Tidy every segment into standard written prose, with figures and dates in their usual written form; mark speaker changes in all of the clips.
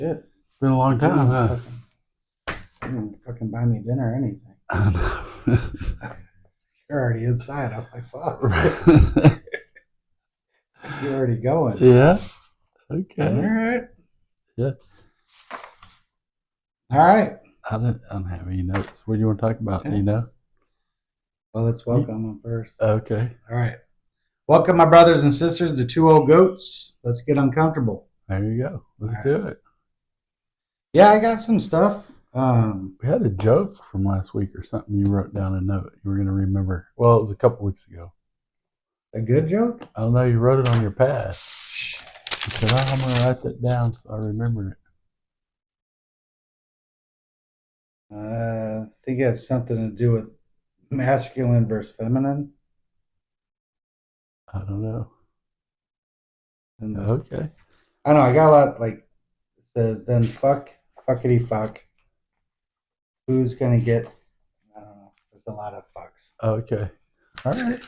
Speaker 1: Shit.
Speaker 2: It's been a long time, huh?
Speaker 1: You didn't fucking buy me dinner or anything.
Speaker 2: I know.
Speaker 1: You're already inside. I'm like, fuck. You're already going.
Speaker 2: Yeah.
Speaker 1: All
Speaker 2: Okay.
Speaker 1: right.
Speaker 2: Yeah.
Speaker 1: All right.
Speaker 2: I don't have any notes. What do you want to talk about? Do you know?
Speaker 1: Well, let's welcome them first.
Speaker 2: Okay.
Speaker 1: All right. Welcome, my brothers and sisters, the two old goats. Let's get uncomfortable.
Speaker 2: There you go. Let's
Speaker 1: All
Speaker 2: do it.
Speaker 1: Yeah, I got some stuff.
Speaker 2: We had a joke from last week or something. You wrote down a note. You were going to remember. Well, it was a couple weeks ago.
Speaker 1: A good joke?
Speaker 2: I don't know. You wrote it on your pad. You said, "Oh, I'm going to write that down," so I remembered it.
Speaker 1: I think it has something to do with masculine versus feminine.
Speaker 2: I don't know.
Speaker 1: And
Speaker 2: Okay.
Speaker 1: I know I got a lot. Like it says, then fuckity fuck. Who's gonna get? I don't know. There's a lot of fucks.
Speaker 2: Okay. All right.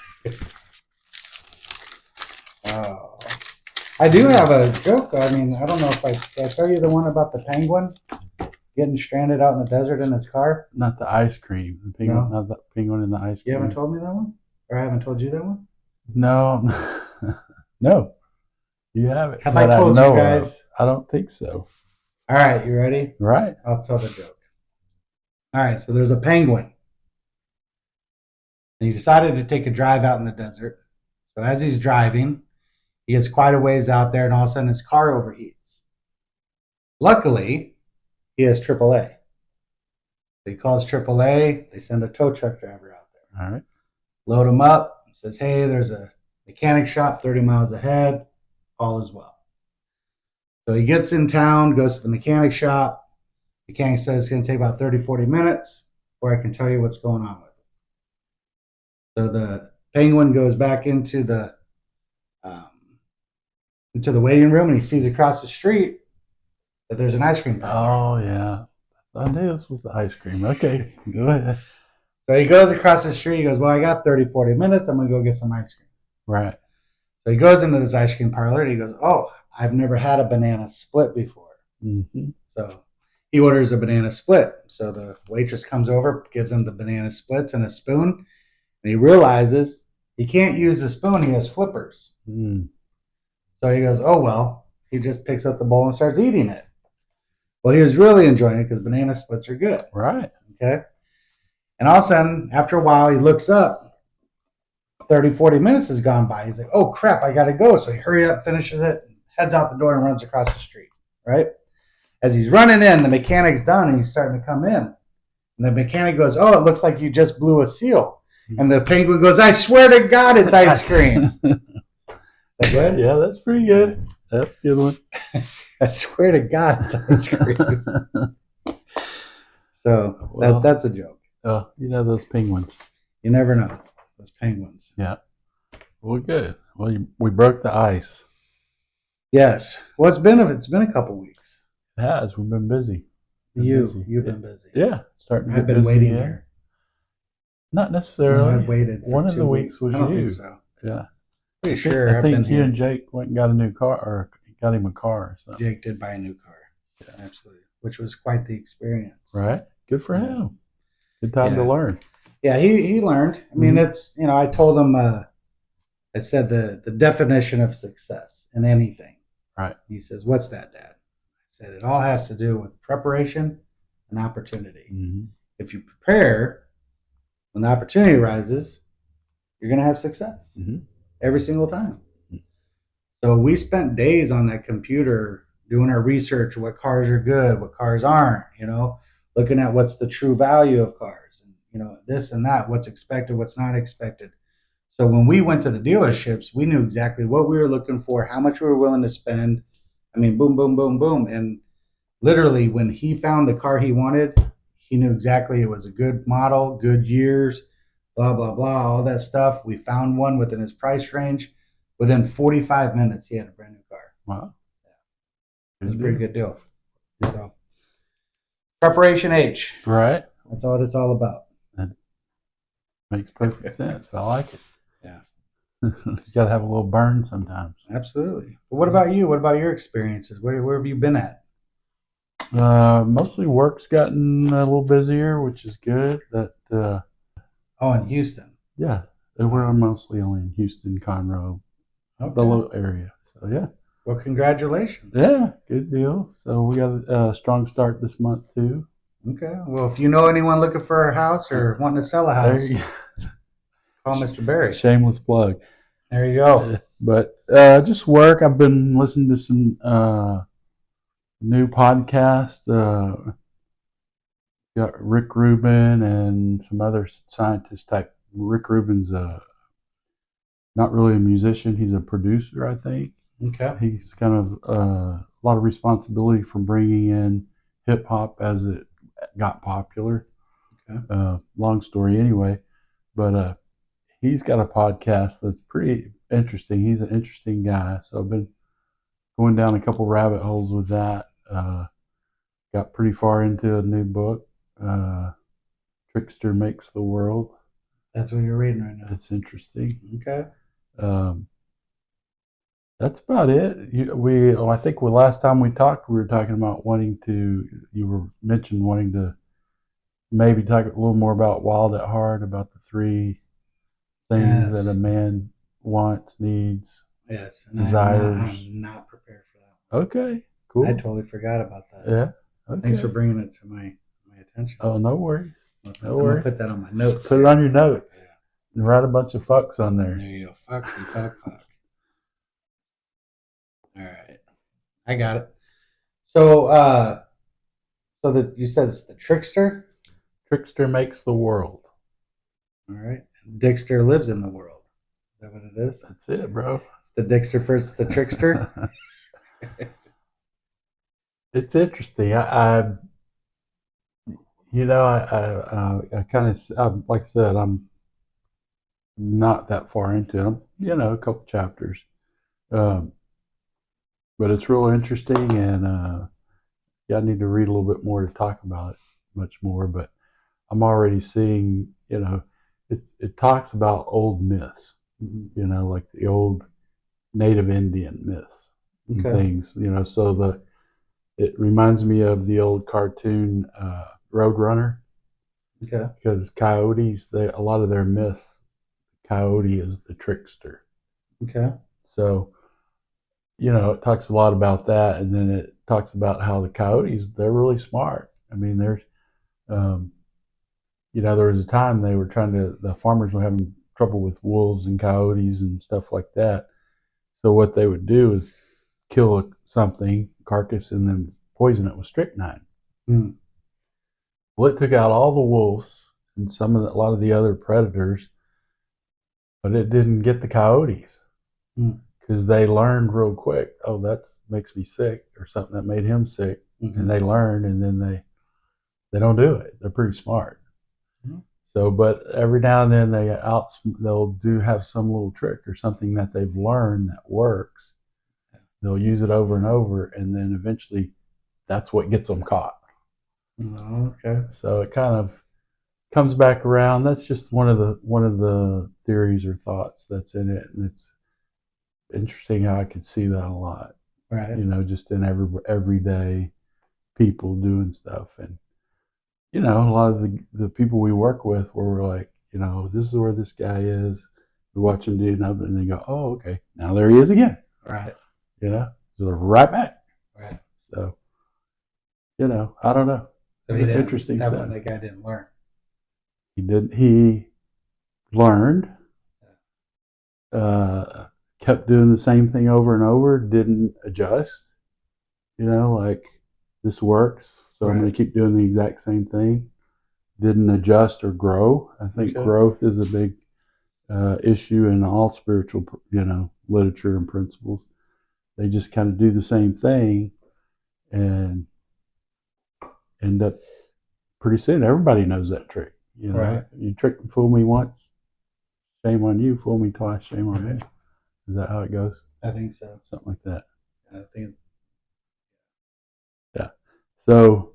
Speaker 1: Oh, I do have a joke. I mean, I don't know if did I tell you the one about the penguin getting stranded out in the desert in his car.
Speaker 2: Not the ice cream. The penguin,
Speaker 1: No.
Speaker 2: not the penguin in the ice
Speaker 1: You
Speaker 2: cream.
Speaker 1: haven't told me that one, or I haven't told you that one.
Speaker 2: No. No. You haven't.
Speaker 1: Have I told you guys?
Speaker 2: I don't think so.
Speaker 1: All right, you ready?
Speaker 2: Right.
Speaker 1: I'll tell the joke. All right, so there's a penguin, and he decided to take a drive out in the desert. So as he's driving, he gets quite a ways out there, and all of a sudden his car overheats. Luckily, he has AAA. So he calls AAA. They send a tow truck driver out there.
Speaker 2: All right.
Speaker 1: Load him up. Says, hey, there's a mechanic shop 30 miles ahead. All is well. So he gets in town, goes to the mechanic shop. The mechanic says it's going to take about 30, 40 minutes before I can tell you what's going on with it. So the penguin goes back into the waiting room, and he sees across the street that there's an ice cream parlor.
Speaker 2: Oh, yeah. I knew this was the ice cream. Okay. Go ahead.
Speaker 1: So he goes across the street. He goes, well, I got 30, 40 minutes. I'm going to go get some ice cream.
Speaker 2: Right.
Speaker 1: So he goes into this ice cream parlor, and he goes, oh, I've never had a banana split before.
Speaker 2: Mm-hmm.
Speaker 1: So he orders a banana split. So the waitress comes over, gives him the banana splits and a spoon, and he realizes he can't use the spoon. He has flippers.
Speaker 2: Mm.
Speaker 1: So he goes, oh, well, he just picks up the bowl and starts eating it. Well, he was really enjoying it because banana splits are good.
Speaker 2: Right.
Speaker 1: Okay. And all of a sudden, after a while, he looks up. 30, 40 minutes has gone by. He's like, oh, crap, I got to go. So he hurry up, finishes it, heads out the door, and runs across the street. Right? As he's running in, the mechanic's done, and he's starting to come in. And the mechanic goes, oh, it looks like you just blew a seal. And the penguin goes, I swear to God, it's ice cream. Is that good?
Speaker 2: Yeah, that's pretty good. That's a good one.
Speaker 1: I swear to God, it's ice cream. So
Speaker 2: Well,
Speaker 1: that's a joke.
Speaker 2: Oh, you know those penguins.
Speaker 1: You never know. Those penguins.
Speaker 2: Yeah. Well, good. Well, we broke the ice.
Speaker 1: Yes. Well, it's been a couple weeks.
Speaker 2: It has. We've been busy.
Speaker 1: You've been busy.
Speaker 2: Yeah. Starting to
Speaker 1: I've
Speaker 2: get
Speaker 1: been
Speaker 2: busy
Speaker 1: waiting
Speaker 2: again.
Speaker 1: here.
Speaker 2: Not necessarily.
Speaker 1: No, I've waited. For
Speaker 2: One of
Speaker 1: 2
Speaker 2: the weeks was
Speaker 1: I don't
Speaker 2: you.
Speaker 1: think so.
Speaker 2: Yeah.
Speaker 1: Pretty sure.
Speaker 2: I
Speaker 1: I've
Speaker 2: think
Speaker 1: been
Speaker 2: you
Speaker 1: here.
Speaker 2: and Jake went and got a new car, or got him a car or something.
Speaker 1: Jake did buy a new car. Yeah, absolutely. Which was quite the experience.
Speaker 2: Right. Good for him. Good time to learn.
Speaker 1: Yeah, he learned. I mean, it's, I told him, I said the definition of success in anything.
Speaker 2: Right.
Speaker 1: He says, what's that, Dad? I said, it all has to do with preparation and opportunity.
Speaker 2: Mm-hmm.
Speaker 1: If you prepare, when the opportunity arises, you're going to have success every single time. Mm-hmm. So we spent days on that computer doing our research, what cars are good, what cars aren't, looking at what's the true value of cars, and this and that, what's expected, what's not expected. So when we went to the dealerships, we knew exactly what we were looking for, how much we were willing to spend. I mean, boom, boom, boom, boom. And literally when he found the car he wanted, he knew exactly it was a good model, good years, blah, blah, blah, all that stuff. We found one within his price range. Within 45 minutes, he had a brand new car.
Speaker 2: Wow.
Speaker 1: Yeah. It was a pretty good deal. So preparation H.
Speaker 2: Right.
Speaker 1: That's what it's all about.
Speaker 2: That makes perfect sense. I like it.
Speaker 1: Yeah.
Speaker 2: You got to have a little burn sometimes.
Speaker 1: Absolutely. But what about you? What about your experiences? Where have you been at?
Speaker 2: Mostly work's gotten a little busier, which is good.
Speaker 1: Oh, in Houston.
Speaker 2: Yeah, we're mostly only in Houston, Conroe,
Speaker 1: Okay.
Speaker 2: the little area. So yeah.
Speaker 1: Well, congratulations.
Speaker 2: Yeah, good deal. So we got a strong start this month too.
Speaker 1: Okay. Well, if you know anyone looking for a house or wanting to sell a
Speaker 2: There
Speaker 1: house,
Speaker 2: you
Speaker 1: call Mr. Barry.
Speaker 2: Shameless plug.
Speaker 1: There you go.
Speaker 2: But just work. I've been listening to some new podcasts. Got Rick Rubin and some other scientist type. Rick Rubin's not really a musician. He's a producer, I think.
Speaker 1: Okay.
Speaker 2: He's kind of a lot of responsibility for bringing in hip hop as it got popular.
Speaker 1: Okay.
Speaker 2: Long story anyway, but he's got a podcast that's pretty interesting. He's an interesting guy, so I've been going down a couple rabbit holes with that. Got pretty far into a new book, Trickster Makes the World.
Speaker 1: That's what you're reading right now.
Speaker 2: It's interesting.
Speaker 1: Okay.
Speaker 2: That's about it. I think the last time we talked, we were talking about you were mentioned wanting to maybe talk a little more about Wild at Heart, about the 3 things that a man wants, needs,
Speaker 1: yes,
Speaker 2: desires.
Speaker 1: I'm not prepared for that.
Speaker 2: Okay, cool.
Speaker 1: I totally forgot about that.
Speaker 2: Yeah. Okay.
Speaker 1: Thanks for bringing it to my attention.
Speaker 2: Oh, no worries.
Speaker 1: I'm gonna put that on my notes.
Speaker 2: Put it on your notes. Yeah. And write a bunch of fucks on there.
Speaker 1: There you go. Fuck. All right, I got it. So, you said it's the Trickster.
Speaker 2: Trickster Makes the World.
Speaker 1: All right. Dixter lives in the world. Is that what it is?
Speaker 2: That's it, bro.
Speaker 1: It's the Dixter first, the Trickster.
Speaker 2: It's interesting. I kind of, like I said, I'm not that far into them. A couple chapters, but it's real interesting, and I need to read a little bit more to talk about it much more. But I'm already seeing, it talks about old myths, like the old Native Indian myths and things, so it reminds me of the old cartoon Roadrunner.
Speaker 1: Okay.
Speaker 2: Because coyotes, a lot of their myths, coyote is the trickster.
Speaker 1: Okay.
Speaker 2: So, it talks a lot about that, and then it talks about how the coyotes, they're really smart. I mean, there was a time the farmers were having trouble with wolves and coyotes and stuff like that. So what they would do is kill something, carcass, and then poison it with strychnine.
Speaker 1: Mm.
Speaker 2: Well, it took out all the wolves and a lot of the other predators, but it didn't get the coyotes because they learned real quick. Oh, that makes me sick, or something that made him sick, and they learn, and then they don't do it. They're pretty smart. Mm-hmm. So, but every now and then they'll have some little trick or something that they've learned that works. They'll use it over and over, and then eventually, that's what gets them caught.
Speaker 1: Oh, okay.
Speaker 2: So it kind of comes back around. That's just one of the theories or thoughts that's in it, and it's interesting how I could see that a lot.
Speaker 1: Right.
Speaker 2: Just in everyday people doing stuff, and a lot of the people we work with, where we're like, this is where this guy is. We watch him do nothing, and they go, oh, okay, now there he is again.
Speaker 1: Right.
Speaker 2: So they're right back.
Speaker 1: Right.
Speaker 2: So, I don't know.
Speaker 1: So
Speaker 2: interesting
Speaker 1: that
Speaker 2: stuff.
Speaker 1: one, that guy didn't learn.
Speaker 2: He didn't. He learned. Kept doing the same thing over and over. Didn't adjust. Like this works, so I'm going to keep doing the exact same thing. Didn't adjust or grow. I think growth is a big issue in all spiritual, literature and principles. They just kind of do the same thing and end up pretty soon. Everybody knows that trick.
Speaker 1: Right.
Speaker 2: You trick and fool me once, shame on you. Fool me twice, shame on me. Is that how it goes?
Speaker 1: I think so.
Speaker 2: Something like that.
Speaker 1: I think.
Speaker 2: Yeah. So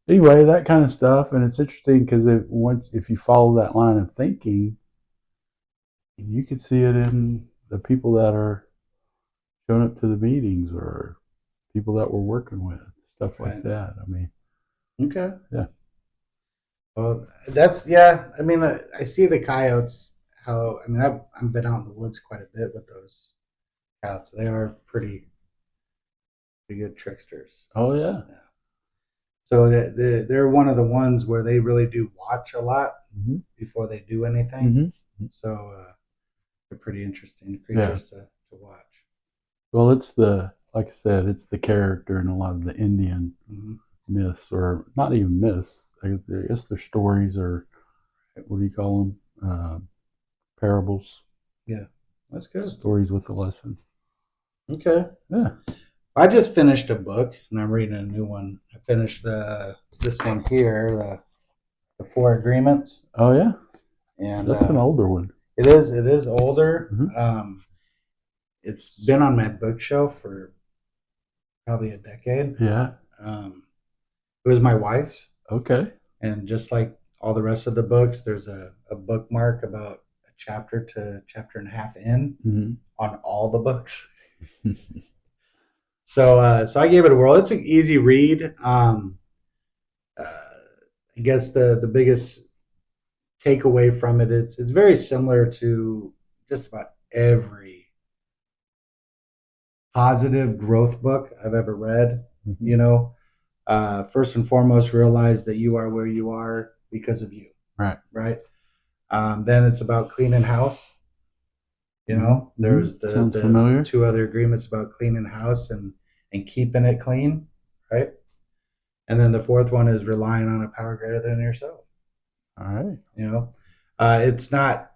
Speaker 2: anyway, that kind of stuff, and it's interesting because if you follow that line of thinking, you can see it in the people that are showing up to the meetings or people that we're working with. stuff like
Speaker 1: Right.
Speaker 2: that. I mean,
Speaker 1: Okay.
Speaker 2: Yeah.
Speaker 1: Well, that's yeah. I mean, I see the coyotes. How I mean, I've been out in the woods quite a bit with those coyotes. They are pretty good tricksters.
Speaker 2: oh yeah.
Speaker 1: So they're one of the ones where they really do watch a lot
Speaker 2: Mm-hmm.
Speaker 1: before they do anything.
Speaker 2: Mm-hmm.
Speaker 1: So they're pretty interesting
Speaker 2: Yeah.
Speaker 1: creatures to watch.
Speaker 2: Well, like I said, it's the character in a lot of the Indian
Speaker 1: Mm-hmm.
Speaker 2: myths, or not even myths. I guess they're stories, or what do you call them? Parables.
Speaker 1: Yeah, that's good.
Speaker 2: Stories with a lesson.
Speaker 1: Okay.
Speaker 2: Yeah.
Speaker 1: I just finished a book and I'm reading a new one. I finished this one here, the Four Agreements,
Speaker 2: Oh yeah.
Speaker 1: and
Speaker 2: That's an older one.
Speaker 1: it is older.
Speaker 2: Mhm.
Speaker 1: It's been on my bookshelf for probably a decade.
Speaker 2: Yeah.
Speaker 1: It was my wife's,
Speaker 2: Okay.
Speaker 1: and just like all the rest of the books, there's a bookmark about a chapter to chapter and a half in
Speaker 2: Mm-hmm.
Speaker 1: on all the books. So I gave it a whirl. It's an easy read. I guess the biggest takeaway from it, it's very similar to just about every positive growth book I've ever read.
Speaker 2: Mm-hmm.
Speaker 1: You know, first and foremost, realize that you are where you are because of you.
Speaker 2: Right.
Speaker 1: Right. Then it's about cleaning house. You know,
Speaker 2: Mm-hmm.
Speaker 1: there's
Speaker 2: Sounds familiar.
Speaker 1: two other agreements about cleaning house and keeping it clean. Right. And then the fourth one is relying on a power greater than yourself.
Speaker 2: All right.
Speaker 1: You know, it's not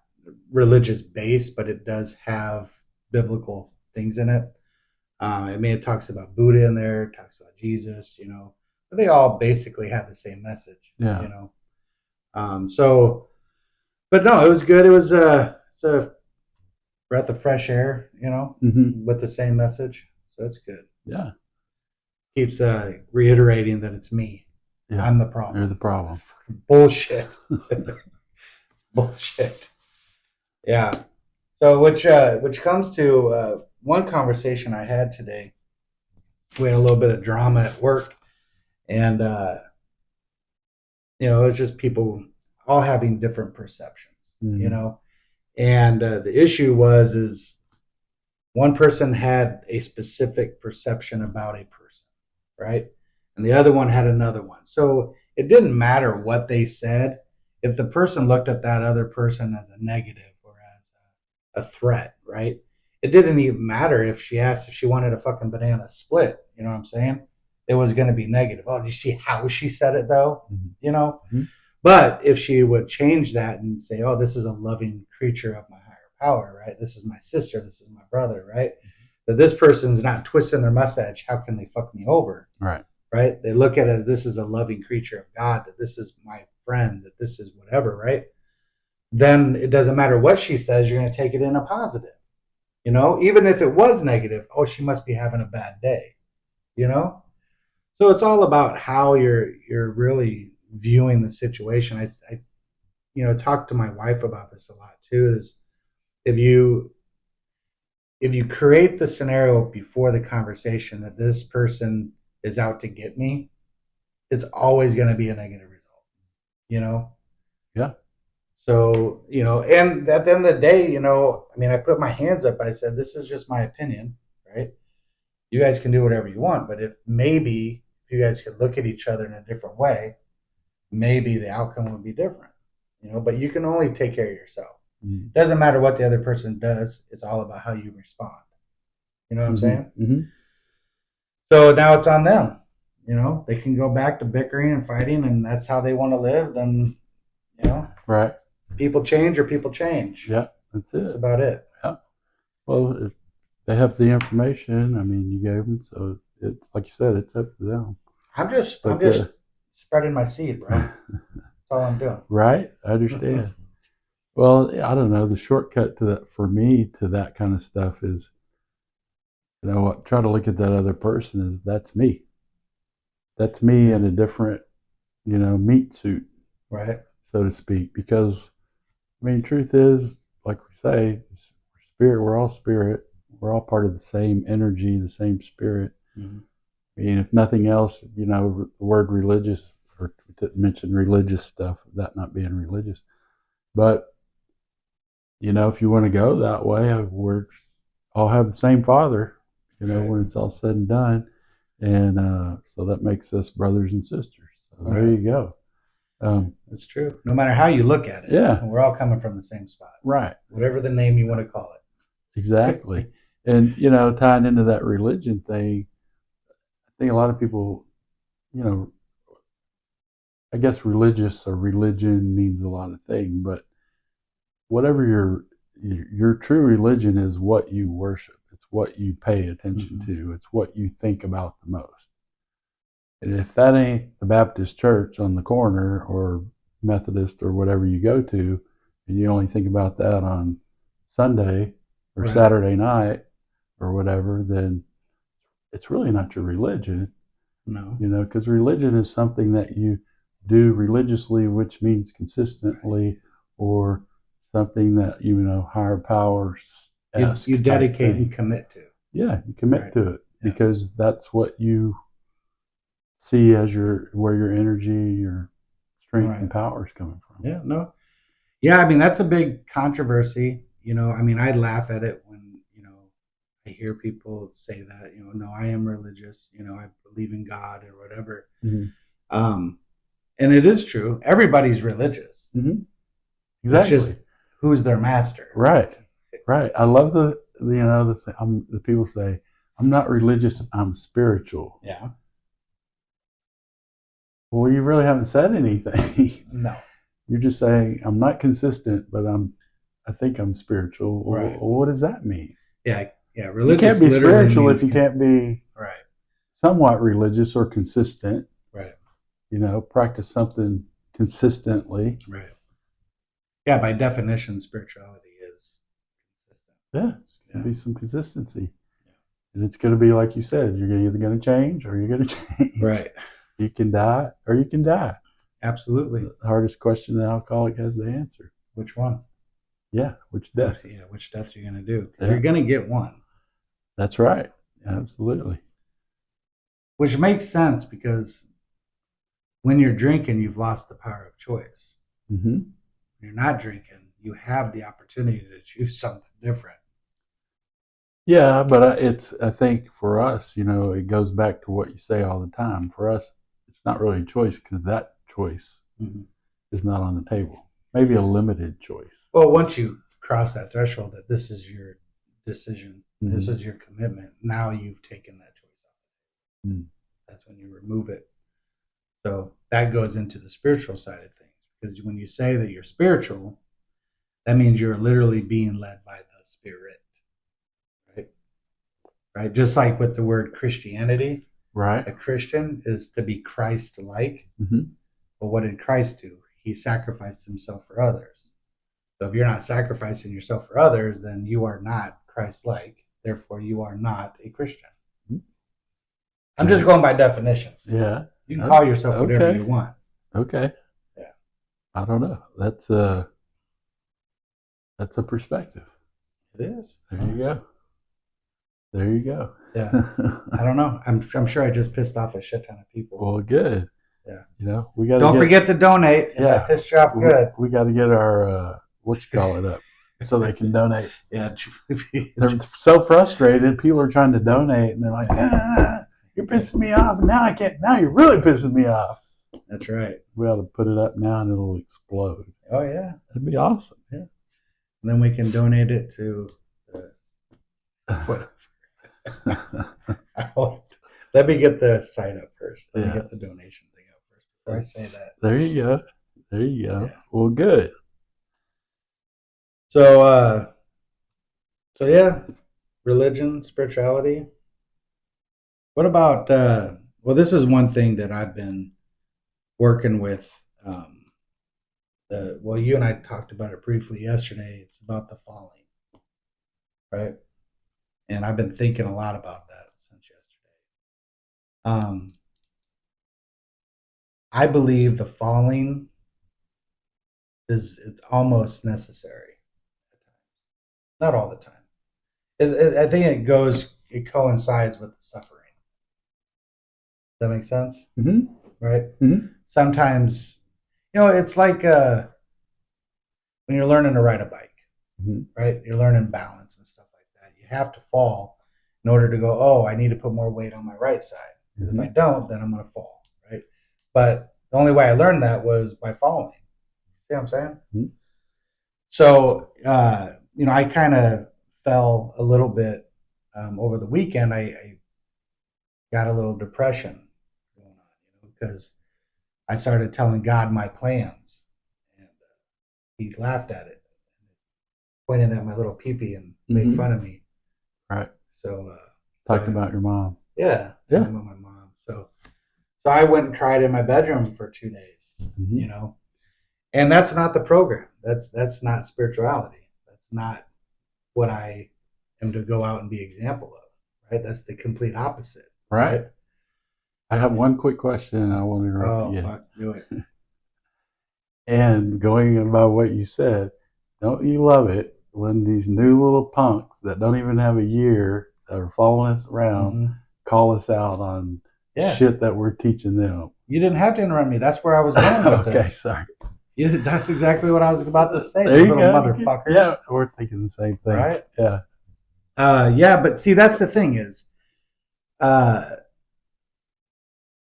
Speaker 1: religious based, but it does have biblical things in it. I mean, it talks about Buddha in there, it talks about Jesus, you know, but they all basically had the same message,
Speaker 2: Yeah.
Speaker 1: you know. But no, it was good. It was it's a breath of fresh air, you know,
Speaker 2: Mm-hmm.
Speaker 1: with the same message. So it's good.
Speaker 2: Yeah.
Speaker 1: Keeps reiterating that it's me.
Speaker 2: Yeah.
Speaker 1: I'm the problem.
Speaker 2: You're the problem.
Speaker 1: Bullshit. Bullshit. Yeah. So which comes to one conversation I had today. We had a little bit of drama at work, and you know, it's just people all having different perceptions.
Speaker 2: Mm-hmm.
Speaker 1: You know, and the issue was is one person had a specific perception about a person, right, and the other one had another one. So it didn't matter what they said if the person looked at that other person as a negative or as a threat, right? It didn't even matter if she asked if she wanted a fucking banana split. You know what I'm saying? It was going to be negative. Oh, do you see how she said it though?
Speaker 2: Mm-hmm.
Speaker 1: You know?
Speaker 2: Mm-hmm.
Speaker 1: But if she would change that and say, oh, this is a loving creature of my higher power, right? This is my sister. This is my brother, right? Mm-hmm. That this person's not twisting their mustache. How can they fuck me over?
Speaker 2: Right.
Speaker 1: Right? They look at it as this is a loving creature of God, that this is my friend, that this is whatever, right? Then it doesn't matter what she says, you're going to take it in a positive. You know, even if it was negative, oh, she must be having a bad day. You know? So it's all about how you're really viewing the situation. I you know, talk to my wife about this a lot too, is if you create the scenario before the conversation that this person is out to get me, it's always going to be a negative result, you know?
Speaker 2: Yeah.
Speaker 1: So, you know, and at the end of the day, you know, I mean, I put my hands up. I said, this is just my opinion, right? You guys can do whatever you want, but if you guys could look at each other in a different way, maybe the outcome would be different, you know, but you can only take care of yourself. Mm-hmm. Doesn't matter what the other person does. It's all about how you respond. You know what I'm saying?
Speaker 2: Mm-hmm.
Speaker 1: So now it's on them. You know, they can go back to bickering and fighting, and that's how they want to live. Then, you know,
Speaker 2: right.
Speaker 1: People change or people change.
Speaker 2: Yeah, that's it.
Speaker 1: That's about it.
Speaker 2: Yeah. Well, if they have the information, I mean, you gave them, so it's like you said, it's up to them.
Speaker 1: I'm just spreading my seed, bro. That's all I'm doing.
Speaker 2: Right. I understand. Well, I don't know. The shortcut to that for me to that kind of stuff is, you know, try to look at that other person as that's me. That's me in a different, you know, meat suit,
Speaker 1: right,
Speaker 2: so to speak. Because, I mean, truth is, like we say, spirit. We're all spirit. We're all part of the same energy, the same spirit.
Speaker 1: Mm-hmm.
Speaker 2: I mean, if nothing else, you know, the word religious, or to mention religious stuff, that not being religious. But, you know, if you want to go that way, we're all have the same Father, you know,
Speaker 1: Right.
Speaker 2: when it's all said and done. And so that makes us brothers and sisters. So there
Speaker 1: Right.
Speaker 2: you go.
Speaker 1: It's true. No matter how you look at it,
Speaker 2: Yeah.
Speaker 1: we're all coming from the same spot.
Speaker 2: Right.
Speaker 1: Whatever the name you want to call it.
Speaker 2: Exactly. And, you know, tying into that religion thing, I think a lot of people, you know, I guess religious or religion means a lot of things, but whatever your true religion is what you worship. It's what you pay attention to. It's what you think about the most. And if that ain't the Baptist church on the corner or Methodist or whatever you go to, and you only think about that on Sunday or
Speaker 1: Right.
Speaker 2: Saturday night or whatever, then it's really not your religion.
Speaker 1: No.
Speaker 2: You know, because religion is something that you do religiously, which means consistently, or something that, you know, higher powers
Speaker 1: You dedicate and commit to.
Speaker 2: Yeah, you commit
Speaker 1: Right.
Speaker 2: to it
Speaker 1: Yeah.
Speaker 2: because that's what you see as where your energy, your strength
Speaker 1: Right.
Speaker 2: and power is coming from.
Speaker 1: Yeah. No. Yeah. I mean, that's a big controversy. You know, I mean, I laugh at it when, you know, I hear people say that, you know, no, I am religious, you know, I believe in God or whatever.
Speaker 2: Mm-hmm.
Speaker 1: And it is true. Everybody's religious.
Speaker 2: Mm-hmm. Exactly.
Speaker 1: It's just who's their master.
Speaker 2: Right. Right. I love the you know the people say I'm not religious, I'm spiritual.
Speaker 1: Yeah.
Speaker 2: Well, you really haven't said anything.
Speaker 1: No.
Speaker 2: You're just saying I'm not consistent, but I think I'm spiritual.
Speaker 1: Right.
Speaker 2: Well, what does that mean?
Speaker 1: Yeah. Yeah.
Speaker 2: You
Speaker 1: Religious
Speaker 2: can't be
Speaker 1: literally
Speaker 2: spiritual
Speaker 1: means
Speaker 2: if you can't be
Speaker 1: right.
Speaker 2: somewhat religious or consistent.
Speaker 1: Right.
Speaker 2: You know, practice something consistently.
Speaker 1: Right. Yeah. By definition, spirituality is consistent.
Speaker 2: Yeah, it's going to be some consistency. And it's going to be like you said, you're either going to change or you're going to change.
Speaker 1: Right.
Speaker 2: You can die or you can die.
Speaker 1: Absolutely.
Speaker 2: The hardest question an alcoholic has to answer.
Speaker 1: Which one?
Speaker 2: Yeah, which death?
Speaker 1: Yeah, which death you're going to do?
Speaker 2: Yeah.
Speaker 1: You're going to get one.
Speaker 2: That's right. Absolutely.
Speaker 1: Which makes sense because when you're drinking, you've lost the power of choice.
Speaker 2: Mm-hmm.
Speaker 1: When you're not drinking, you have the opportunity to choose something different.
Speaker 2: Yeah, but I think for us, you know, it goes back to what you say all the time. For us, it's not really a choice because that choice is not on the table. Maybe a limited choice.
Speaker 1: Well, once you cross that threshold that this is your decision, this is your commitment, now you've taken that choice off. That's when you remove it. So that goes into the spiritual side of things. Because when you say that you're spiritual, that means you're literally being led by the Spirit. Right? Just like with the word Christianity.
Speaker 2: Right.
Speaker 1: A Christian is to be Christ-like.
Speaker 2: Mm-hmm.
Speaker 1: But what did Christ do? He sacrificed himself for others. So if you're not sacrificing yourself for others, then you are not Christ-like. Therefore, you are not a Christian. Mm-hmm. I'm just going by definitions.
Speaker 2: Yeah.
Speaker 1: You can call yourself whatever you want.
Speaker 2: Okay.
Speaker 1: Yeah.
Speaker 2: I don't know. That's a perspective.
Speaker 1: It is.
Speaker 2: There you go. There you go.
Speaker 1: Yeah. I don't know. I'm sure I just pissed off a shit ton of people.
Speaker 2: Well, good.
Speaker 1: Yeah.
Speaker 2: You know, we got to
Speaker 1: don't forget to donate.
Speaker 2: Yeah.
Speaker 1: I pissed you off good.
Speaker 2: We got to get our what you call it up so they can donate.
Speaker 1: Yeah.
Speaker 2: They're so frustrated. People are trying to donate and they're like, you're pissing me off. Now I can't. Now you're really pissing me off.
Speaker 1: That's right.
Speaker 2: We ought to put it up now and it'll explode.
Speaker 1: Oh yeah.
Speaker 2: That'd be awesome.
Speaker 1: Yeah. And then we can donate it to whatever. Let me get the site up first. Let me get the donation thing up first before I say that.
Speaker 2: There you go. There you go. Yeah. Well, good.
Speaker 1: So yeah, religion, spirituality. What about? Well, this is one thing that I've been working with. Well, you and I talked about it briefly yesterday. It's about the falling, right? And I've been thinking a lot about that since yesterday. I believe the falling it's almost necessary. Not all the time. I think it coincides with the suffering. that make sense?
Speaker 2: Mm-hmm.
Speaker 1: Right?
Speaker 2: Mm-hmm.
Speaker 1: Sometimes, it's like when you're learning to ride a bike,
Speaker 2: Mm-hmm.
Speaker 1: right? You're learning balance and stuff like that. You have to fall in order to go, oh, I need to put more weight on my right side. Because if I don't, then I'm going to fall, right? But the only way I learned that was by falling. See what I'm saying?
Speaker 2: Mm-hmm.
Speaker 1: So, I kind of fell a little bit over the weekend. I got a little depression going on, because I started telling God my plans, and he laughed at it, pointed at my little peepee and made fun of me.
Speaker 2: Right.
Speaker 1: So,
Speaker 2: talking about your mom.
Speaker 1: Yeah. Talking about my mom. So I went and cried in my bedroom for 2 days, and that's not the program. That's not spirituality. That's not what I am to go out and be example of, right? That's the complete opposite.
Speaker 2: Right. I have one quick question, and I want to interrupt you.
Speaker 1: Fuck, do it.
Speaker 2: And going by what you said, don't you love it when these new little punks that don't even have a year that are following us around call us out on shit that we're teaching them?
Speaker 1: You didn't have to interrupt me. That's where I was going with
Speaker 2: okay,
Speaker 1: this.
Speaker 2: Sorry.
Speaker 1: That's exactly what I was about to say.
Speaker 2: There you
Speaker 1: little
Speaker 2: go.
Speaker 1: Motherfuckers.
Speaker 2: Yeah, we're thinking the same thing.
Speaker 1: Right?
Speaker 2: Yeah.
Speaker 1: But see, that's the thing is, I'm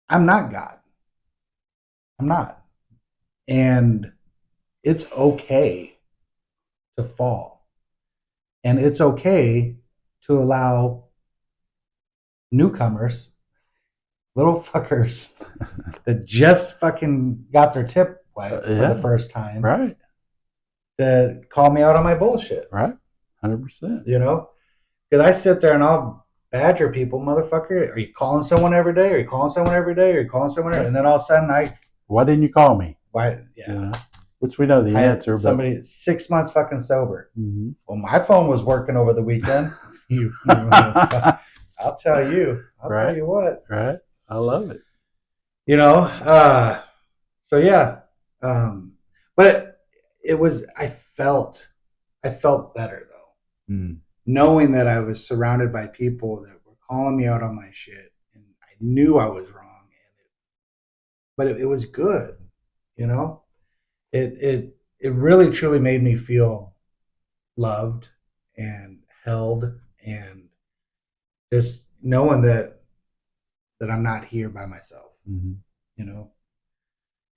Speaker 1: not God. I'm not. And it's okay to fall. And it's okay to allow newcomers, little fuckers that just fucking got their tip wet for the first time,
Speaker 2: right,
Speaker 1: to call me out on my bullshit.
Speaker 2: Right. 100%.
Speaker 1: Because I sit there and I'll badger people, motherfucker. Are you calling someone every day? Are you calling someone every day? Are you calling someone every day? And then all of a sudden
Speaker 2: why didn't you call me?
Speaker 1: Why? Yeah.
Speaker 2: Which we know the answer.
Speaker 1: Somebody 6 months fucking sober. Mm-hmm. Well, my phone was working over the weekend. I'll tell you. I'll tell you what.
Speaker 2: Right. I love it.
Speaker 1: So yeah. But it was, I felt better though. Knowing that I was surrounded by people that were calling me out on my shit, and I knew I was wrong, but it was good, It really truly made me feel loved and held, and just knowing that I'm not here by myself, And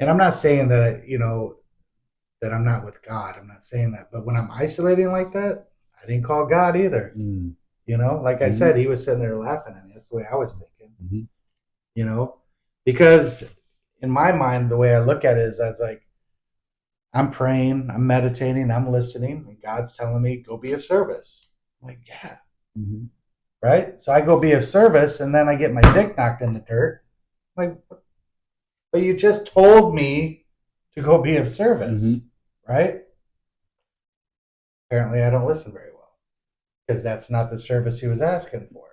Speaker 1: I'm not saying that that I'm not with God. I'm not saying that, but when I'm isolating like that, I didn't call God either. Like I said, he was sitting there laughing at me. That's the way I was thinking. Because in my mind, the way I look at it is, I was like, I'm praying, I'm meditating, I'm listening, and God's telling me, go be of service. I'm like, yeah. Right? So I go be of service, and then I get my dick knocked in the dirt. I'm like, but you just told me to go be of service, right? Apparently I don't listen very well, because that's not the service he was asking for.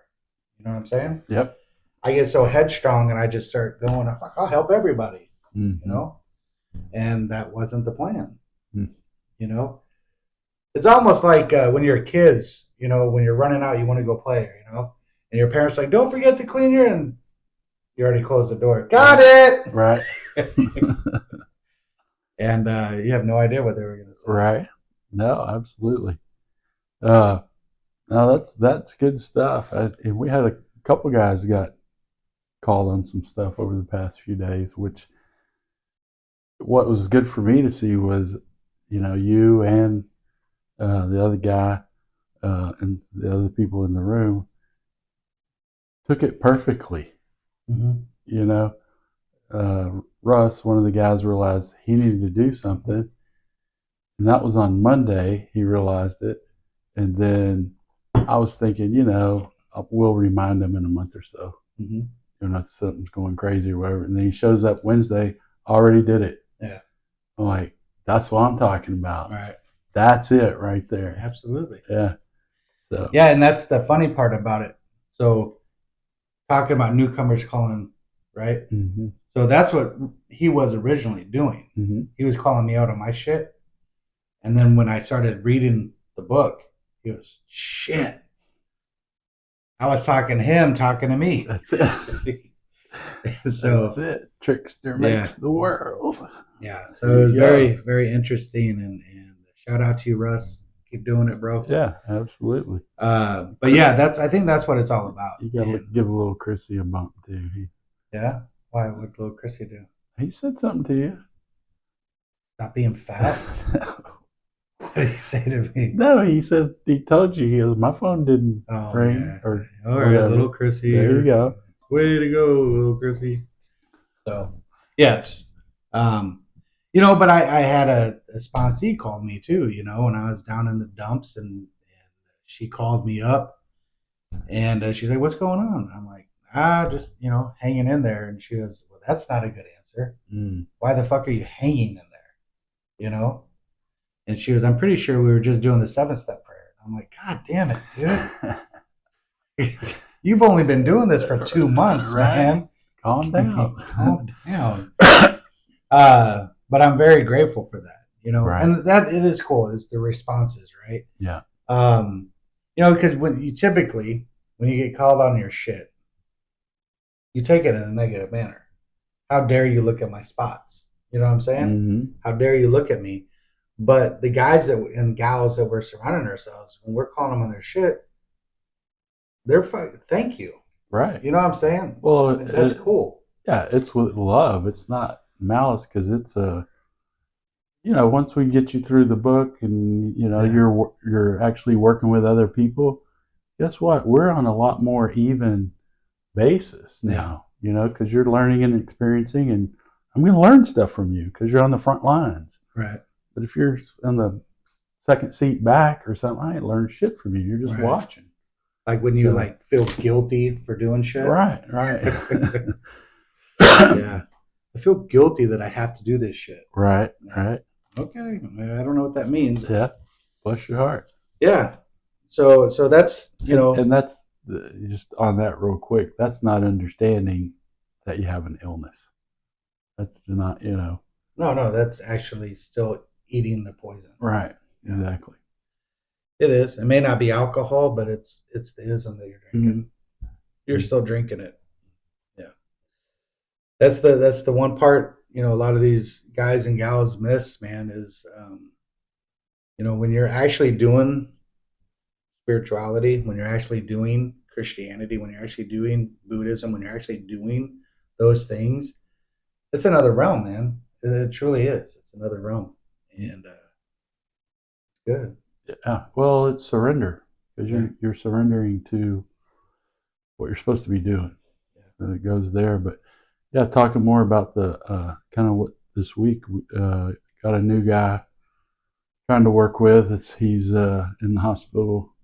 Speaker 1: You know what I'm saying?
Speaker 2: Yep.
Speaker 1: I get so headstrong and I just start going, fuck, I'll help everybody, and that wasn't the plan. It's almost like when you're kids, when you're running out, you want to go play, and your parents are like, don't forget to clean your, and you already closed the door. Got it.
Speaker 2: Right.
Speaker 1: And you have no idea what they were going to say.
Speaker 2: Right. No, absolutely. No, that's good stuff. And we had a couple guys got called on some stuff over the past few days, which what was good for me to see was, you and the other guy and the other people in the room took it perfectly. Russ, one of the guys, realized he needed to do something, and that was on Monday. He realized it, and then I was thinking, we'll remind him in a month or so. Something's going crazy or whatever. And then he shows up Wednesday, already did it.
Speaker 1: Yeah.
Speaker 2: I'm like, that's what I'm talking about.
Speaker 1: Right.
Speaker 2: That's it right there.
Speaker 1: Absolutely.
Speaker 2: Yeah. So.
Speaker 1: Yeah, and that's the funny part about it. So, talking about newcomers calling, right? So that's what he was originally doing. He was calling me out on my shit. And then when I started reading the book, he goes, shit. I was talking to him, talking to me.
Speaker 2: That's it.
Speaker 1: So
Speaker 2: that's it. Trickster makes the world.
Speaker 1: Yeah. So
Speaker 2: There
Speaker 1: it was
Speaker 2: you go.
Speaker 1: very, very interesting, and shout out to you, Russ. Keep doing it, bro.
Speaker 2: Yeah, absolutely.
Speaker 1: But yeah, I think that's what it's all about.
Speaker 2: You gotta give a little Chrissy a bump too.
Speaker 1: Yeah. Why? What did little Chrissy do?
Speaker 2: He said something to you.
Speaker 1: Stop being fat. What did he say to me?
Speaker 2: No, he said he told you. He goes, my phone didn't ring
Speaker 1: Yeah.
Speaker 2: or
Speaker 1: All right,
Speaker 2: whatever.
Speaker 1: little Chrissy.
Speaker 2: There you go.
Speaker 1: Way to go, little Chrissy. So yes. But I had a sponsee called me too, when I was down in the dumps, and she called me up, and she's like, "What's going on?" I'm like, just hanging in there. And she goes, "Well, that's not a good answer. Why the fuck are you hanging in there?" And she goes, "I'm pretty sure we were just doing the 7-step prayer." I'm like, "God damn it, dude! You've only been doing this for 2 months,
Speaker 2: Right.
Speaker 1: man.
Speaker 2: Calm down.
Speaker 1: Calm down." But I'm very grateful for that,
Speaker 2: Right.
Speaker 1: and that it is cool. It's the responses, right?
Speaker 2: Yeah.
Speaker 1: Because when you get called on your shit, you take it in a negative manner. How dare you look at my spots? You know what I'm saying?
Speaker 2: Mm-hmm.
Speaker 1: How dare you look at me? But the guys and gals that we're surrounding ourselves, when we're calling them on their shit, they're thank you.
Speaker 2: Right.
Speaker 1: You know what I'm saying?
Speaker 2: Well,
Speaker 1: that's cool.
Speaker 2: Yeah, it's with love. It's not malice, because it's once we get you through the book and you're actually working with other people, guess what? We're on a lot more even basis now. Because you're learning and experiencing, and I'm going to learn stuff from you because you're on the front lines.
Speaker 1: Right.
Speaker 2: But if you're on the second seat back or something, I ain't learning shit from you. You're just watching.
Speaker 1: Like when you feel guilty for doing shit.
Speaker 2: Right.
Speaker 1: Yeah. I feel guilty that I have to do this shit.
Speaker 2: Right.
Speaker 1: Okay. I don't know what that means.
Speaker 2: Yeah. Bless your heart.
Speaker 1: Yeah. So that's,
Speaker 2: and that's just on that real quick. That's not understanding that you have an illness. That's not,
Speaker 1: No, that's actually still eating the poison.
Speaker 2: Right. Yeah. Exactly.
Speaker 1: It is. It may not be alcohol, but it's the ism that you're drinking. Mm-hmm. You're still drinking it. Yeah. That's the one part, a lot of these guys and gals miss, man, is when you're actually doing spirituality, when you're actually doing Christianity, when you're actually doing Buddhism, when you're actually doing those things, it's another realm, man. It truly is. It's another realm. And good.
Speaker 2: Yeah. Well, it's surrender, because you're surrendering to what you're supposed to be doing. Yeah. It goes there. But yeah, talking more about the kind of what this week, got a new guy trying to work with. He's in the hospital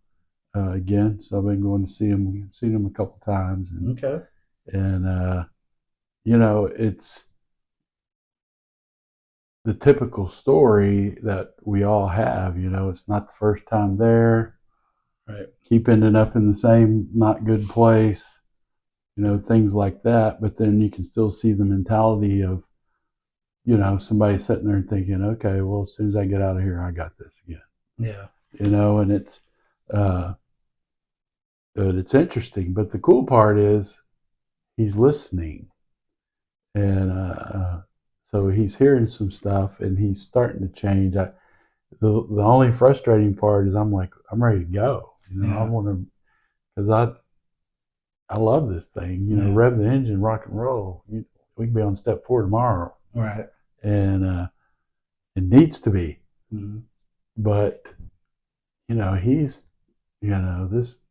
Speaker 2: again, so I've been going to see him. We've seen him a couple times. And,
Speaker 1: okay.
Speaker 2: And it's the typical story that we all have. It's not the first time there.
Speaker 1: Right.
Speaker 2: Keep ending up in the same not good place. Things like that. But then you can still see the mentality of, somebody sitting there and thinking, okay, well, as soon as I get out of here, I got this again.
Speaker 1: Yeah.
Speaker 2: And it's interesting. But the cool part is he's listening. And so he's hearing some stuff and he's starting to change. The only frustrating part is I'm like, I'm ready to go. I want to, because I love this thing. Rev the engine, rock and roll. We can be on step 4 tomorrow.
Speaker 1: Right.
Speaker 2: And it needs to be.
Speaker 1: Mm-hmm.
Speaker 2: But, he's, this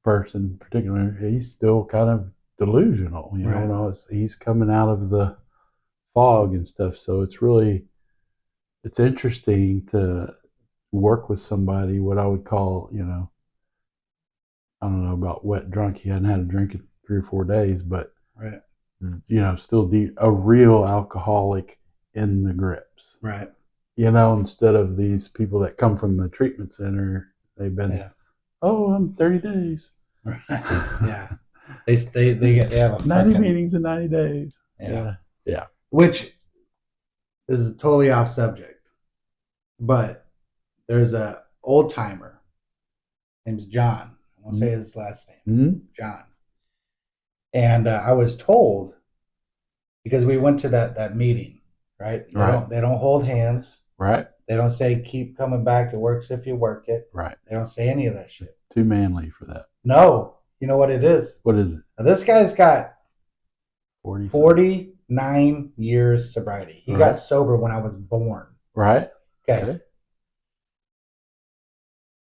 Speaker 2: person in particular, he's still kind of delusional.
Speaker 1: Right.
Speaker 2: He's coming out of the fog and stuff. So it's interesting to work with somebody, what I would call, I don't know about wet drunk. He hadn't had a drink in 3 or 4 days, but
Speaker 1: right.
Speaker 2: Still a real alcoholic in the grips.
Speaker 1: Right.
Speaker 2: Instead of these people that come from the treatment center, they've been, I'm 30 days.
Speaker 1: Right. Yeah. They have
Speaker 2: 90 meetings in 90 days.
Speaker 1: Yeah.
Speaker 2: Yeah.
Speaker 1: Which is totally off subject, but there's a old timer named John. I won't say his last name.
Speaker 2: Mm-hmm.
Speaker 1: John. And I was told, because we went to that meeting, right? They don't hold hands.
Speaker 2: Right.
Speaker 1: They don't say keep coming back. It works if you work it.
Speaker 2: Right.
Speaker 1: They don't say any of that shit.
Speaker 2: Too manly for that.
Speaker 1: No. You know what it is?
Speaker 2: What is it?
Speaker 1: Now, this guy's got
Speaker 2: 40.
Speaker 1: 49 years sobriety. He got sober when I was born.
Speaker 2: Right.
Speaker 1: Okay.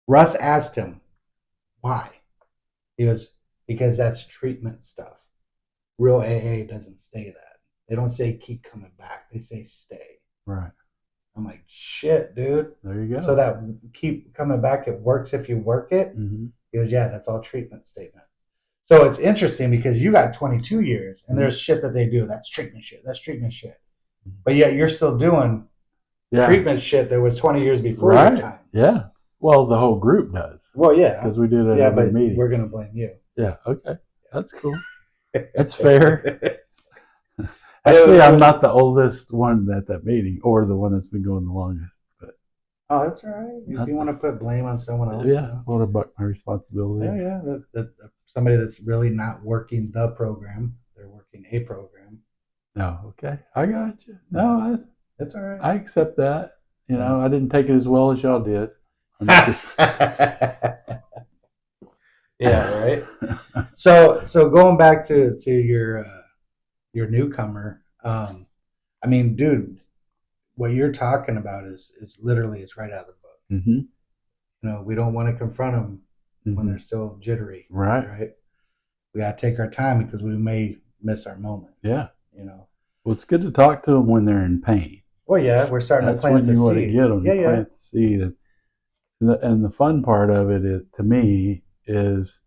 Speaker 1: Russ asked him, why? He goes, because that's treatment stuff. Real AA doesn't say that. They don't say keep coming back. They say stay.
Speaker 2: Right.
Speaker 1: I'm like, shit, dude.
Speaker 2: There you go.
Speaker 1: So that keep coming back, it works if you work it.
Speaker 2: Mm-hmm.
Speaker 1: He goes, yeah, that's all treatment statement. So it's interesting because you got 22 years and there's shit that they do. That's treatment shit. That's treatment shit. But yet you're still doing treatment shit that was 20 years before your time.
Speaker 2: Yeah. Well, the whole group does.
Speaker 1: Well, yeah.
Speaker 2: Because we did it at every meeting.
Speaker 1: We're going to blame you.
Speaker 2: Yeah. Okay. That's cool. That's fair. Actually, I'm not the oldest one at that meeting or the one that's been going the longest. But
Speaker 1: oh, that's all right. If you want to put blame on someone else.
Speaker 2: Yeah. I want to buck my responsibility.
Speaker 1: Yeah. Somebody that's really not working the program. They're working a program.
Speaker 2: No. Okay. I got you. No,
Speaker 1: that's all right.
Speaker 2: I accept that. You know, I didn't take it as well as y'all did.
Speaker 1: Yeah, right. So going back to your newcomer, I mean, dude, what you're talking about is literally it's right out of the book.
Speaker 2: Mm-hmm.
Speaker 1: You know, we don't want to confront them when they're still jittery. Right. We got to take our time because we may miss our moment.
Speaker 2: Yeah.
Speaker 1: You know.
Speaker 2: Well, it's good to talk to them when they're in pain.
Speaker 1: Well, yeah, we're starting to plant the seed. That's when you want to get them.
Speaker 2: Yeah, plant the seed. And the fun part of it to me is,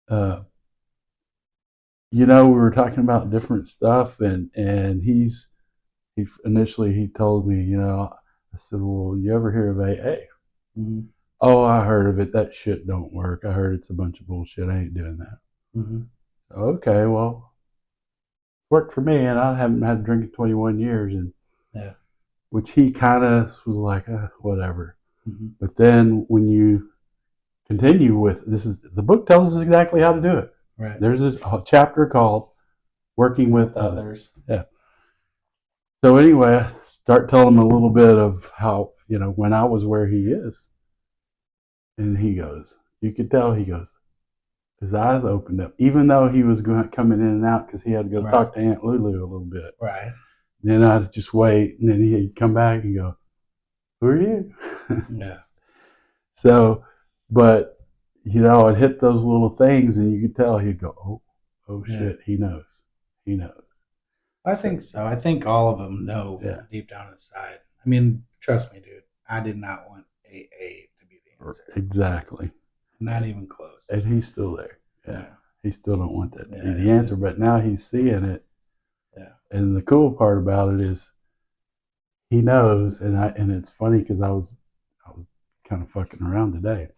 Speaker 2: you know, we were talking about different stuff, and he initially told me, you know, I said, well, you ever hear of AA? Mm-hmm. Oh, I heard of it. That shit don't work. I heard it's a bunch of bullshit. I ain't doing that. Mm-hmm. Okay, well, worked for me, and I haven't had a drink in 21 years, and which he kind of was like, whatever. Mm-hmm. But then when you continue with the book tells us exactly how to do it. Right. There's a chapter called Working with Others. Yeah. So anyway, I start telling him a little bit of how, you know, when I was where he is. And he goes, you could tell his eyes opened up, even though he was coming in and out because he had to go talk to Aunt Lulu a little bit. Right. Then I'd just wait, and then he'd come back and go, who are you? Yeah. So, but, you know, I'd hit those little things, and you could tell he'd go, oh shit, he knows. He knows. I think so. I think all of them know deep down inside. I mean, trust me, dude, I did not want AA to be the answer. Exactly. Not even close. And he's still there. Yeah. He still don't want that to be the answer, but now he's seeing it. Yeah. And the cool part about it is he knows, and it's funny because I was kind of fucking around today.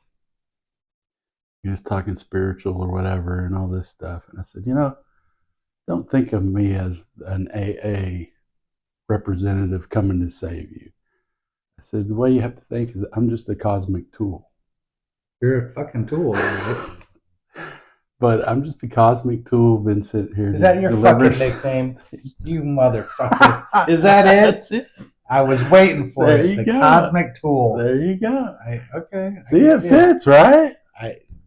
Speaker 2: He was talking spiritual or whatever and all this stuff. And I said, you know, don't think of me as an AA representative coming to save you. I said, the way you have to think is I'm just a cosmic tool. You're a fucking tool, right? But I'm just a cosmic tool, been sitting here. Is that your fucking nickname? You motherfucker. Is that it? That's it. I was waiting for it. There you go. Cosmic tool. There you go. Okay. See, it fits, right?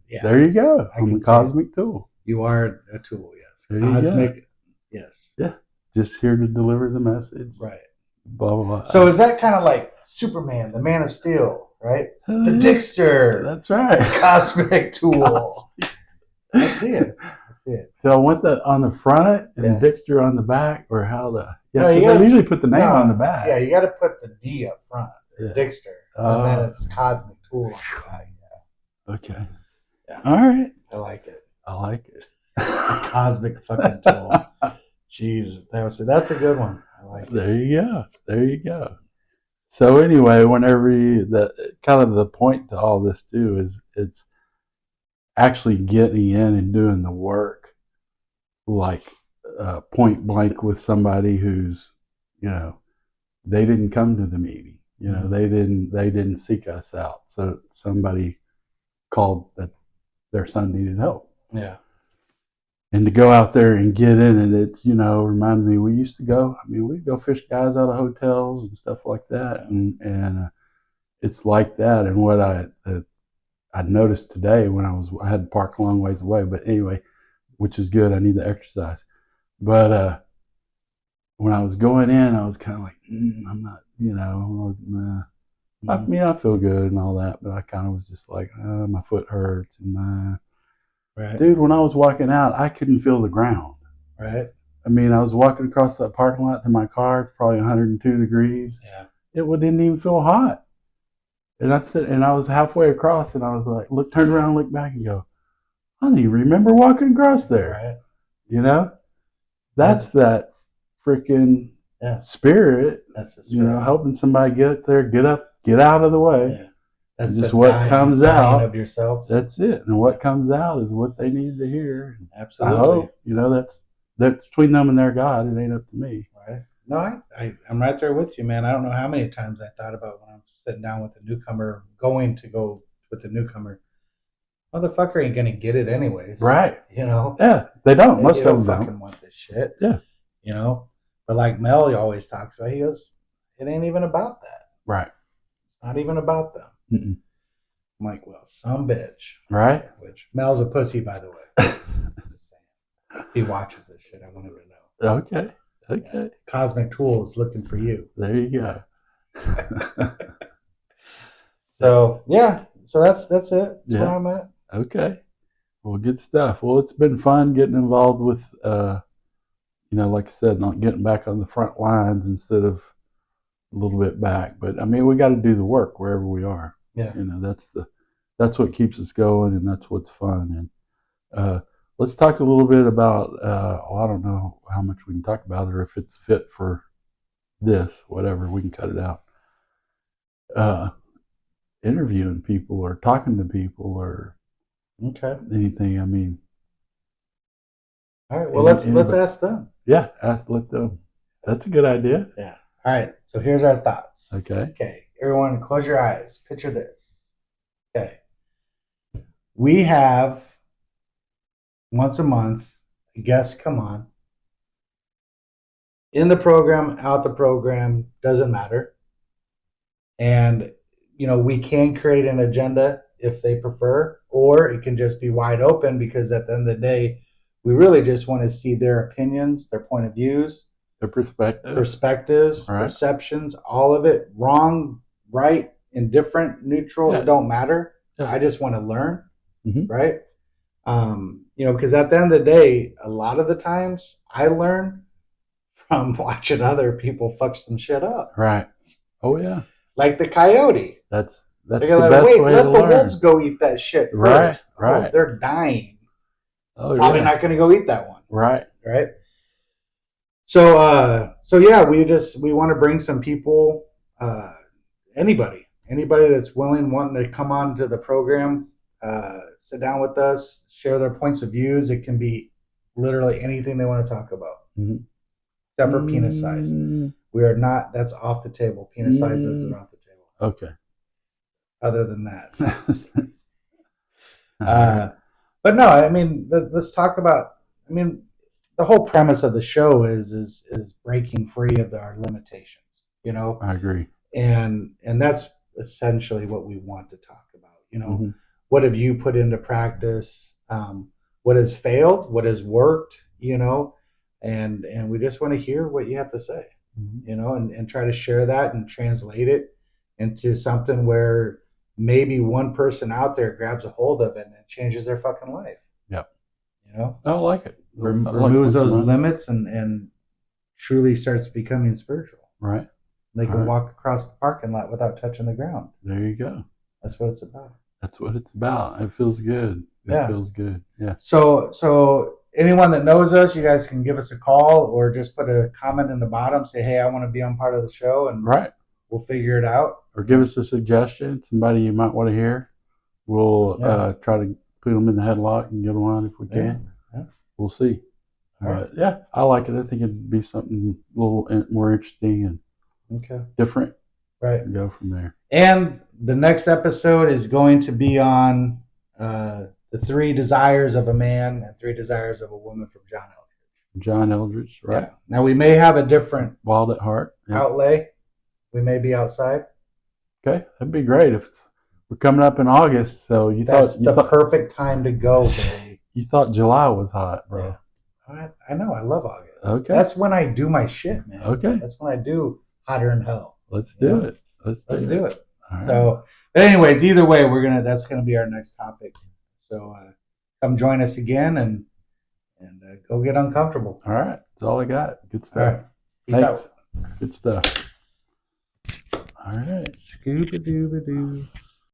Speaker 2: Yeah. There you go. I'm a cosmic tool. You are a tool, yes. There cosmic, you go. Yes. Yeah. Just here to deliver the message. Right. Blah, blah, blah. So is that kind of like Superman, the Man of Steel, right? The Dixter. That's right. Cosmic tool. I see it. So I want that on the front and Dixter on the back, or how the... Yeah, because I usually put the name on the back. Yeah, you got to put the D up front, Dixter. And then it's Cosmic Tool on the back. Yeah. Okay. Yeah. All right. I like it. Cosmic fucking tool. Jesus. That's a good one. I like it. There you go. So anyway, whenever kind of the point to all this too is it's actually getting in and doing the work, like point blank with somebody who's, you know, they didn't come to the meeting, you know, they didn't seek us out. So somebody called that their son needed help. Yeah. And to go out there and get in it, it's, reminded me, we'd go fish guys out of hotels and stuff like that. And it's like that. And what I noticed today when I had to park a long ways away, but anyway, which is good. I need the exercise. But when I was going in, I was kind of like, I'm not, I feel good and all that, but I kind of was just like, my foot hurts and
Speaker 1: Right.
Speaker 2: Dude, when I was walking out, I couldn't feel the ground.
Speaker 1: Right.
Speaker 2: I mean, I was walking across that parking lot to my car, it's probably 102 degrees.
Speaker 1: Yeah.
Speaker 2: It didn't even feel hot. And I was halfway across, and I was like, turn around, look back, and go, I don't even remember walking across there.
Speaker 1: Right.
Speaker 2: That's that freaking spirit.
Speaker 1: That's the spirit.
Speaker 2: Helping somebody get there, get up, get out of the way.
Speaker 1: Yeah. That's
Speaker 2: just what comes out
Speaker 1: of yourself.
Speaker 2: That's it, and what comes out is what they need to hear.
Speaker 1: Absolutely.
Speaker 2: I hope that's between them and their God. It ain't up to me.
Speaker 1: Right. No, I'm right there with you, man. I don't know how many times I thought about when I'm sitting down with a newcomer, going to go with the newcomer. Motherfucker ain't gonna get it anyways.
Speaker 2: Right.
Speaker 1: Yeah,
Speaker 2: they don't. Most
Speaker 1: of
Speaker 2: them
Speaker 1: fucking
Speaker 2: don't
Speaker 1: want this shit.
Speaker 2: Yeah.
Speaker 1: But like Mel always talks about, he goes, it ain't even about that.
Speaker 2: Right.
Speaker 1: It's not even about them.
Speaker 2: Mm-mm.
Speaker 1: I'm like, well, some bitch.
Speaker 2: Right.
Speaker 1: Which Mel's a pussy, by the way. Just saying. He watches this shit. I want him to know.
Speaker 2: Okay.
Speaker 1: Yeah. Cosmic Tool is looking for you.
Speaker 2: There you go.
Speaker 1: So that's it. That's where I'm at.
Speaker 2: Okay. Well, good stuff. Well, it's been fun getting involved with, like I said, not getting back on the front lines instead of a little bit back. But I mean, we got to do the work wherever we are.
Speaker 1: Yeah.
Speaker 2: That's what keeps us going, and that's what's fun. And let's talk a little bit about. I don't know how much we can talk about it, or if it's fit for this. Whatever, we can cut it out. Interviewing people or talking to people or anything. I mean,
Speaker 1: all right. Well, let's ask them.
Speaker 2: Yeah, let them. That's a good idea.
Speaker 1: Yeah. All right. So here's our thoughts.
Speaker 2: Okay.
Speaker 1: Everyone, close your eyes. Picture this. Okay. We have once a month guests come on. In the program, out the program, doesn't matter. And we can create an agenda if they prefer, or it can just be wide open because at the end of the day, we really just want to see their opinions, their point of views,
Speaker 2: their
Speaker 1: perspectives,
Speaker 2: right.
Speaker 1: Perceptions, all of it, wrong, right, indifferent, neutral, It don't matter. Yeah. I just want to learn, right? Because at the end of the day, a lot of the times I learn from watching other people fuck some shit up.
Speaker 2: Right. Oh yeah.
Speaker 1: Like the coyote.
Speaker 2: That's the best way to learn.
Speaker 1: Let the wolves go eat that shit first.
Speaker 2: Right.
Speaker 1: Oh, they're dying.
Speaker 2: Oh,
Speaker 1: probably not going to go eat that one.
Speaker 2: Right.
Speaker 1: So yeah, we want to bring some people, anybody that's wanting to come on to the program, sit down with us, share their points of views. It can be literally anything they want to talk about, except for penis size. We are not. That's off the table. Penis sizes are off the table.
Speaker 2: Okay.
Speaker 1: Other than that, but no. I mean, let's talk about. I mean, the whole premise of the show is breaking free of our limitations.
Speaker 2: I agree.
Speaker 1: And that's essentially what we want to talk about. What have you put into practice? What has failed? What has worked? And we just want to hear what you have to say. And try to share that and translate it into something where maybe one person out there grabs a hold of it and it changes their fucking life.
Speaker 2: Yep. I like it.
Speaker 1: Removes those limits and truly starts becoming spiritual.
Speaker 2: Right.
Speaker 1: They can walk across the parking lot without touching the ground.
Speaker 2: There you go.
Speaker 1: That's what it's about.
Speaker 2: That's what it's about. It feels good. It feels good. Yeah.
Speaker 1: So anyone that knows us, you guys can give us a call or just put a comment in the bottom. Say, hey, I want to be on part of the show, and we'll figure it out.
Speaker 2: Or give us a suggestion, somebody you might want to hear. We'll try to put them in the headlock and get them on if we can.
Speaker 1: Yeah.
Speaker 2: We'll see. But yeah, I like it. I think it'd be something a little more interesting and different.
Speaker 1: Right.
Speaker 2: And go from there.
Speaker 1: And the next episode is going to be on The Three Desires of a Man and Three Desires of a Woman from John Eldridge.
Speaker 2: John Eldridge, right?
Speaker 1: Yeah. Now we may have a different
Speaker 2: Wild at Heart. Yeah.
Speaker 1: outlay. We may be outside.
Speaker 2: Okay, that'd be great if we're coming up in August. So
Speaker 1: That's the perfect time to go, baby.
Speaker 2: You thought July was hot, bro.
Speaker 1: Yeah. I know. I love August.
Speaker 2: Okay.
Speaker 1: That's when I do my shit, man.
Speaker 2: Okay.
Speaker 1: That's when I do Hotter Than Hell.
Speaker 2: Let's do it. Let's
Speaker 1: do it.
Speaker 2: All right.
Speaker 1: So, but anyways, either way, that's gonna be our next topic. So come join us again and go get uncomfortable.
Speaker 2: All right, that's all I got. Good stuff.
Speaker 1: All right. Peace
Speaker 2: Thanks.
Speaker 1: out.
Speaker 2: Good stuff. All right.
Speaker 1: Scooby Dooby Doo.